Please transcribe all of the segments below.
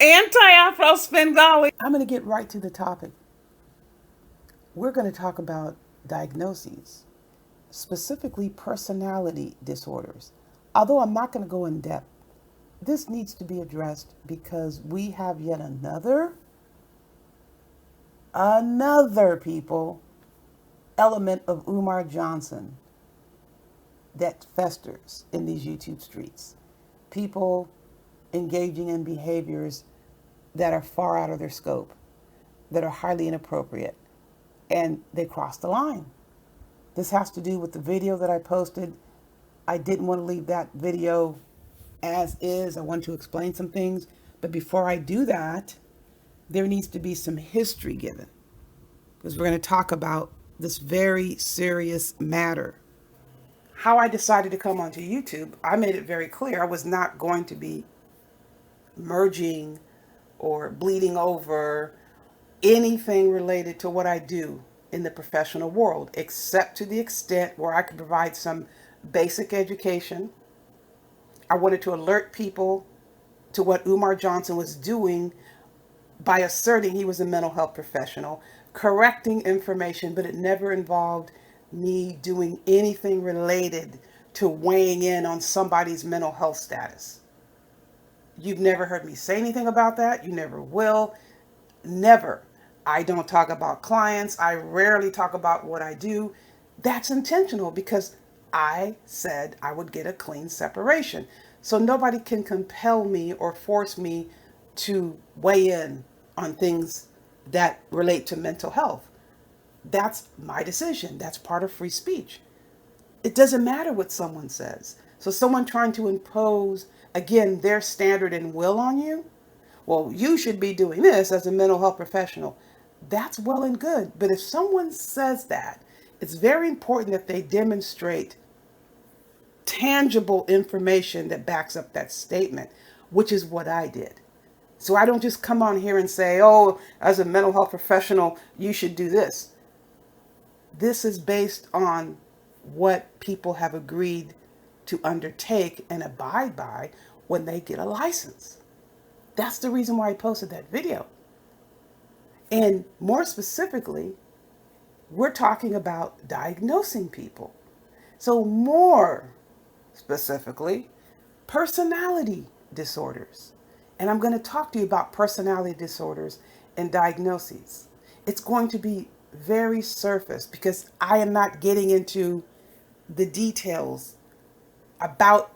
Anti-Afro Svengali. I'm going to get right to the topic. We're going to talk about diagnoses, specifically personality disorders. Although I'm not going to go in depth, this needs to be addressed because we have yet another people element of Umar Johnson that festers in these YouTube streets. People engaging in behaviors that are far out of their scope, that are highly inappropriate, and they cross the line. This has to do with the video that I posted. I didn't want to leave that video as is. I want to explain some things. But before I do that, there needs to be some history given because we're going to talk about this very serious matter. How I decided to come onto YouTube, I made it very clear I was not going to be merging or bleeding over anything related to what I do in the professional world, except to the extent where I could provide some basic education. I wanted to alert people to what Umar Johnson was doing by asserting he was a mental health professional, correcting information, but it never involved me doing anything related to weighing in on somebody's mental health status. You've never heard me say anything about that. You never will. Never. I don't talk about clients. I rarely talk about what I do. That's intentional because I said I would get a clean separation. So nobody can compel me or force me to weigh in on things that relate to mental health. That's my decision. That's part of free speech. It doesn't matter what someone says. So someone trying to impose, again, their standard and will on you, well, you should be doing this as a mental health professional. That's well and good. But if someone says that, it's very important that they demonstrate tangible information that backs up that statement, which is what I did. So I don't just come on here and say, oh, as a mental health professional, you should do this. This is based on what people have agreed to undertake and abide by when they get a license. That's the reason why I posted that video. And more specifically, we're talking about diagnosing people. So more specifically, personality disorders. And I'm going to talk to you about personality disorders and diagnoses. It's going to be very surface because I am not getting into the details about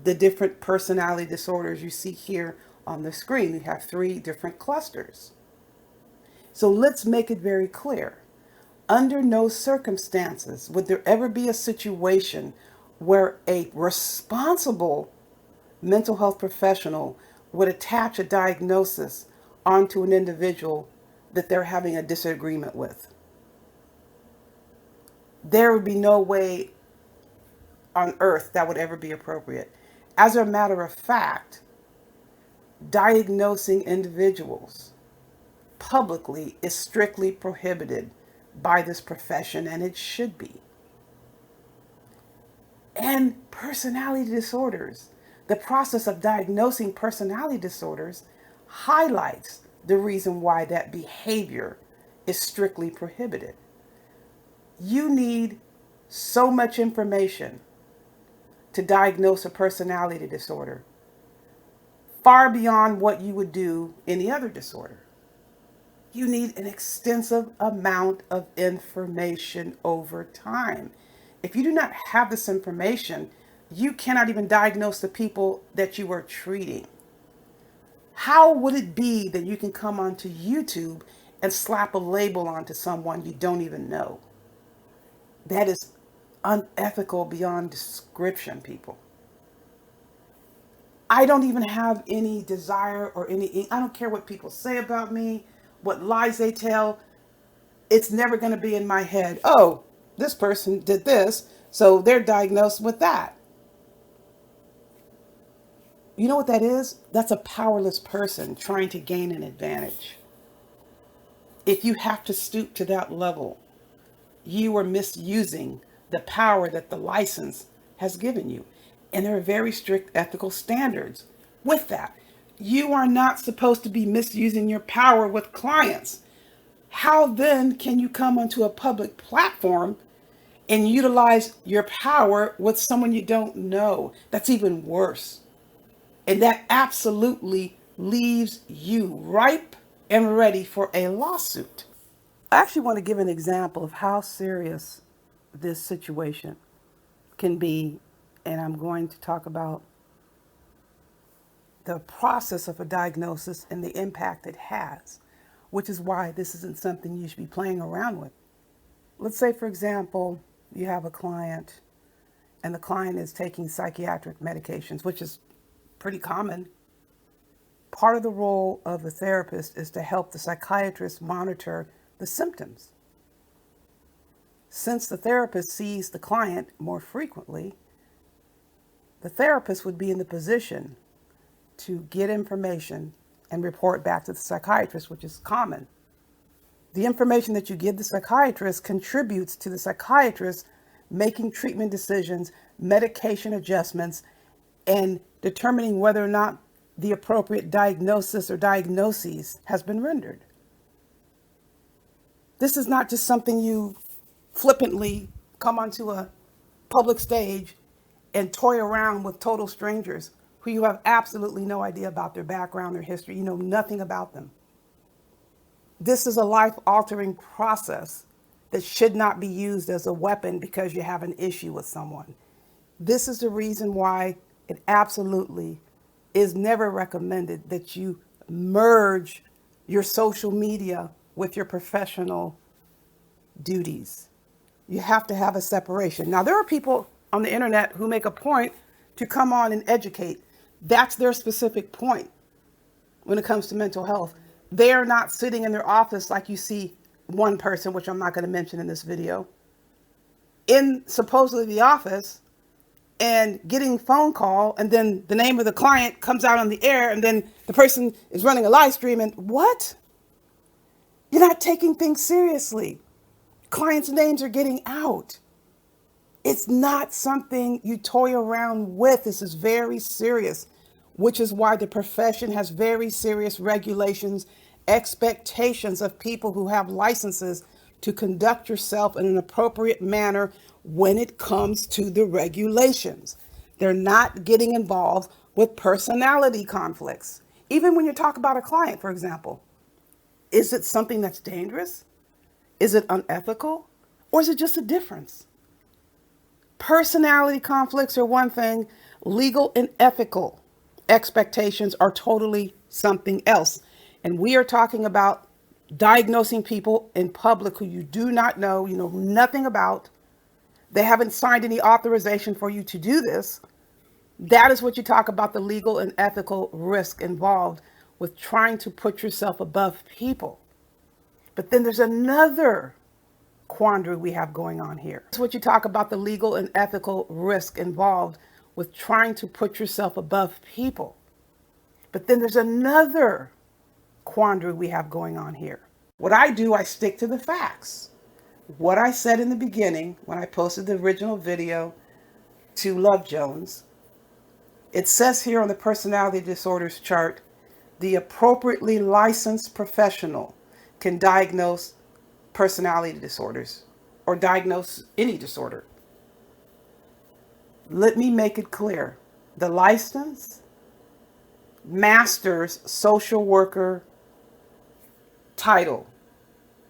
the different personality disorders you see here on the screen. We have 3 different clusters. So let's make it very clear. Under no circumstances would there ever be a situation where a responsible mental health professional would attach a diagnosis onto an individual that they're having a disagreement with. There would be no way on earth that would ever be appropriate. As a matter of fact, diagnosing individuals publicly is strictly prohibited by this profession, and it should be. And personality disorders, the process of diagnosing personality disorders highlights the reason why that behavior is strictly prohibited. You need so much information to diagnose a personality disorder, far beyond what you would do any other disorder. You need an extensive amount of information over time. If you do not have this information, you cannot even diagnose the people that you are treating. How would it be that you can come onto YouTube and slap a label onto someone you don't even know? That is unethical beyond description, people. I don't even have any desire or I don't care what people say about me, what lies they tell. It's never going to be in my head, oh, this person did this, so they're diagnosed with that. You know what that is? That's a powerless person trying to gain an advantage. If you have to stoop to that level, you are misusing the power that the license has given you. And there are very strict ethical standards with that. You are not supposed to be misusing your power with clients. How then can you come onto a public platform and utilize your power with someone you don't know? That's even worse. And that absolutely leaves you ripe and ready for a lawsuit. I actually want to give an example of how serious this situation can be, and I'm going to talk about the process of a diagnosis and the impact it has, which is why this isn't something you should be playing around with. Let's say, for example, you have a client and the client is taking psychiatric medications, which is pretty common. Part of the role of the therapist is to help the psychiatrist monitor the symptoms. Since the therapist sees the client more frequently, the therapist would be in the position to get information and report back to the psychiatrist, which is common. The information that you give the psychiatrist contributes to the psychiatrist making treatment decisions, medication adjustments, and determining whether or not the appropriate diagnosis or diagnoses has been rendered. This is not just something you flippantly come onto a public stage and toy around with total strangers who you have absolutely no idea about their background, their history. You know nothing about them. This is a life-altering process that should not be used as a weapon because you have an issue with someone. This is the reason why it absolutely is never recommended that you merge your social media with your professional duties. You have to have a separation. Now, there are people on the internet who make a point to come on and educate. That's their specific point when it comes to mental health. They're not sitting in their office like you see one person, which I'm not going to mention in this video, in supposedly the office and getting phone call, and then the name of the client comes out on the air, and then the person is running a live stream, and what? You're not taking things seriously. Clients' names are getting out. It's not something you toy around with. This is very serious, which is why the profession has very serious regulations, expectations of people who have licenses to conduct yourself in an appropriate manner when it comes to the regulations. They're not getting involved with personality conflicts. Even when you talk about a client, for example, is it something that's dangerous? Is it unethical? Or is it just a difference? Personality conflicts are one thing. Legal and ethical expectations are totally something else. And we are talking about diagnosing people in public who you do not know, you know nothing about. They haven't signed any authorization for you to do this. That is what you talk about, the legal and ethical risk involved with trying to put yourself above people. But then there's another quandary we have going on here. That's what you talk about, the legal and ethical risk involved with trying to put yourself above people. But then there's another quandary we have going on here. What I do, I stick to the facts. What I said in the beginning when I posted the original video to Love Jones, it says here on the personality disorders chart, the appropriately licensed professional can diagnose personality disorders or diagnose any disorder. Let me make it clear. The licensed master's social worker title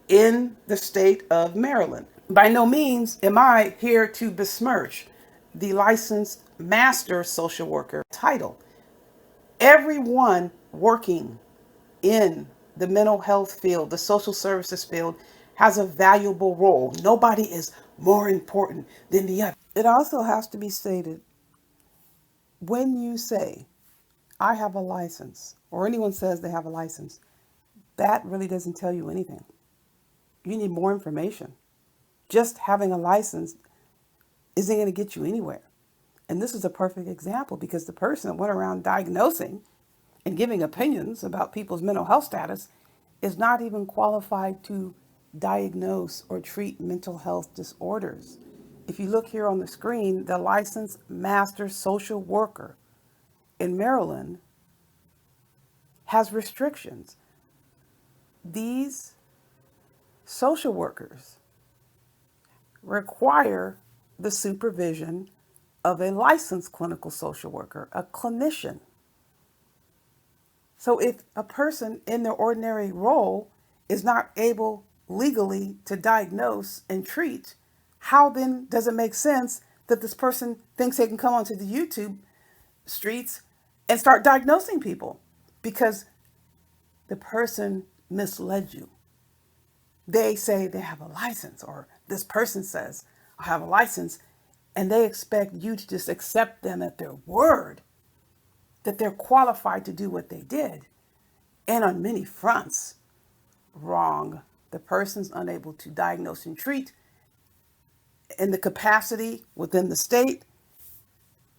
in the state of Maryland. By no means am I here to besmirch the licensed master social worker title. Everyone working in the mental health field, the social services field, has a valuable role. Nobody is more important than the other. It also has to be stated, when you say, I have a license, or anyone says they have a license, that really doesn't tell you anything. You need more information. Just having a license isn't going to get you anywhere. And this is a perfect example because the person that went around diagnosing and giving opinions about people's mental health status is not even qualified to diagnose or treat mental health disorders. If you look here on the screen, the licensed master social worker in Maryland has restrictions. These social workers require the supervision of a licensed clinical social worker, a clinician. So if a person in their ordinary role is not able legally to diagnose and treat, how then does it make sense that this person thinks they can come onto the YouTube streets and start diagnosing people? Because the person misled you. They say they have a license, or this person says, I have a license, and they expect you to just accept them at their word that they're qualified to do what they did. And on many fronts, wrong. The person's unable to diagnose and treat in the capacity within the state,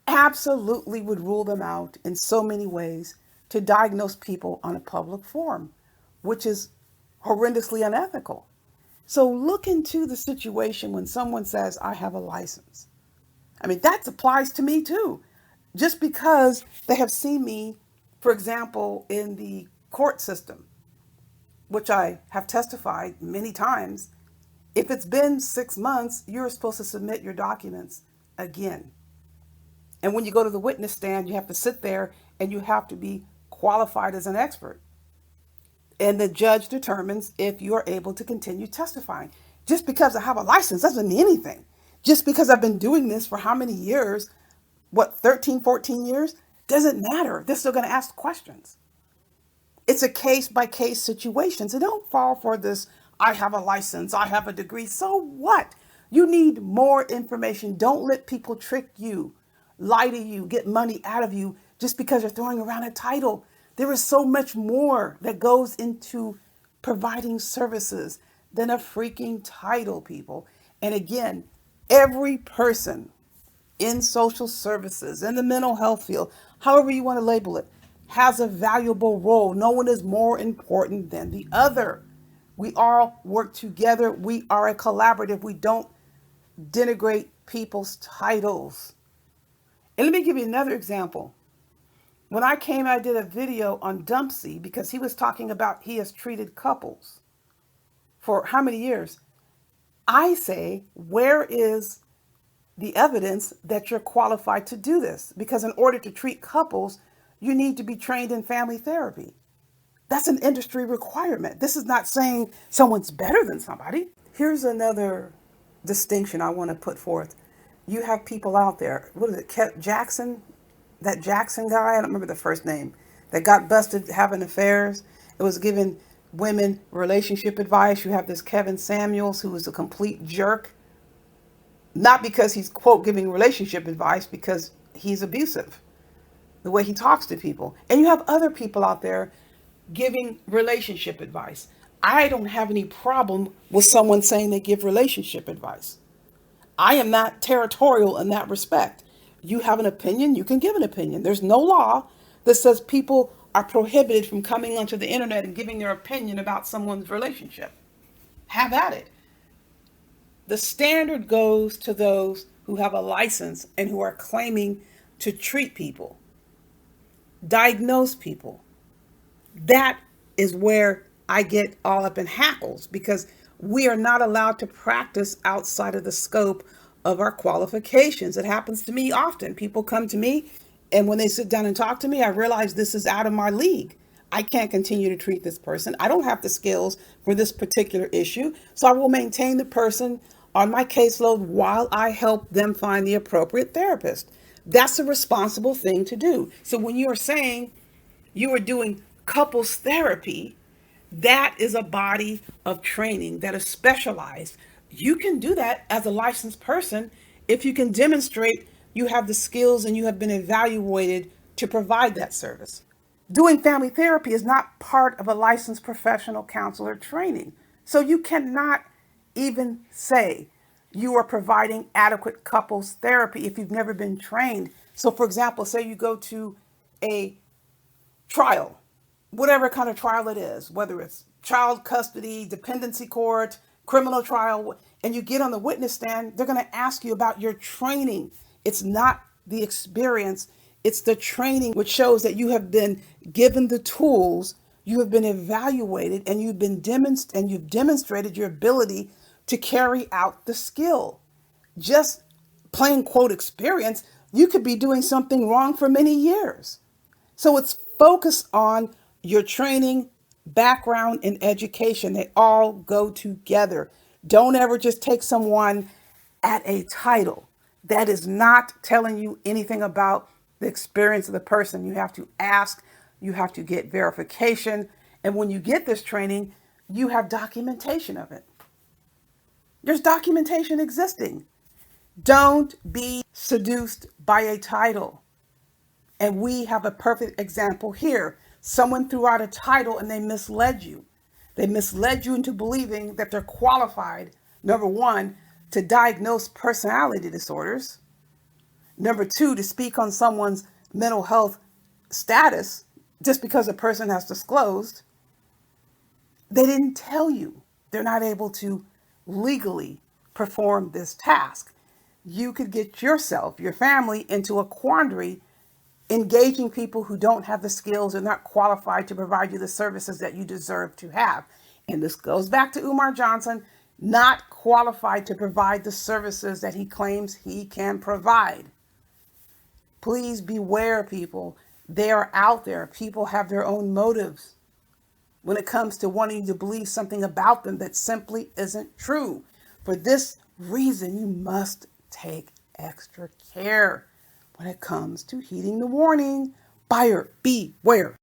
absolutely would rule them out in so many ways to diagnose people on a public forum, which is horrendously unethical. So look into the situation when someone says, I have a license. I mean, that applies to me too. Just because they have seen me, for example, in the court system, which I have testified many times, if it's been 6 months, you're supposed to submit your documents again. And when you go to the witness stand, you have to sit there and you have to be qualified as an expert. And the judge determines if you are able to continue testifying. Just because I have a license doesn't mean anything. Just because I've been doing this for how many years, what, 13, 14 years, doesn't matter. They're still going to ask questions. It's a case by case situation. So don't fall for this, I have a license, I have a degree. So what? You need more information. Don't let people trick you, lie to you, get money out of you just because you're throwing around a title. There is so much more that goes into providing services than a freaking title, people. And again, every person in social services, in the mental health field, however you want to label it, has a valuable role. No one is more important than the other. We all work together. We are a collaborative. We don't denigrate people's titles. And let me give you another example. When I came, I did a video on Dumpsy because he was talking about he has treated couples for how many years? I say, where is the evidence that you're qualified to do this? Because in order to treat couples, you need to be trained in family therapy. That's an industry requirement. This is not saying someone's better than somebody. Here's another distinction I want to put forth. You have people out there, what is it, Jackson? That Jackson guy, I don't remember the first name, that got busted having affairs. It was giving women relationship advice. You have this Kevin Samuels, who is a complete jerk. Not because he's, quote, giving relationship advice, because he's abusive, the way he talks to people. And you have other people out there giving relationship advice. I don't have any problem with someone saying they give relationship advice. I am not territorial in that respect. You have an opinion, you can give an opinion. There's no law that says people are prohibited from coming onto the internet and giving their opinion about someone's relationship. Have at it. The standard goes to those who have a license and who are claiming to treat people, diagnose people. That is where I get all up in hackles, because we are not allowed to practice outside of the scope of our qualifications. It happens to me often. People come to me, and when they sit down and talk to me, I realize this is out of my league. I can't continue to treat this person. I don't have the skills for this particular issue. So I will maintain the person on my caseload while I help them find the appropriate therapist. That's a responsible thing to do. So when you are saying you are doing couples therapy, that is a body of training that is specialized. You can do that as a licensed person if you can demonstrate you have the skills and you have been evaluated to provide that service. Doing family therapy is not part of a licensed professional counselor training. So you cannot even say you are providing adequate couples therapy if you've never been trained. So, for example, say you go to a trial, whatever kind of trial it is, whether it's child custody, dependency court, criminal trial, and you get on the witness stand, they're going to ask you about your training. It's not the experience, It's the training which shows that you have been given the tools, you have been evaluated, and you've demonstrated your ability to carry out the skill. Just plain quote experience, you could be doing something wrong for many years. So it's focused on your training, background, and education. They all go together. Don't ever just take someone at a title. That is not telling you anything about the experience of the person. You have to ask, you have to get verification. And when you get this training, you have documentation of it. There's documentation existing. Don't be seduced by a title. And we have a perfect example here. Someone threw out a title and they misled you. They misled you into believing that they're qualified, number one, to diagnose personality disorders. Number two, to speak on someone's mental health status just because a person has disclosed. They didn't tell you they're not able to legally perform this task. You could get yourself, your family, into a quandary engaging people who don't have the skills and not qualified to provide you the services that you deserve to have. And this goes back to Umar Johnson, not qualified to provide the services that he claims he can provide. Please beware, people. They are out there. People have their own motives when it comes to wanting you to believe something about them that simply isn't true. For this reason, you must take extra care when it comes to heeding the warning. Buyer beware.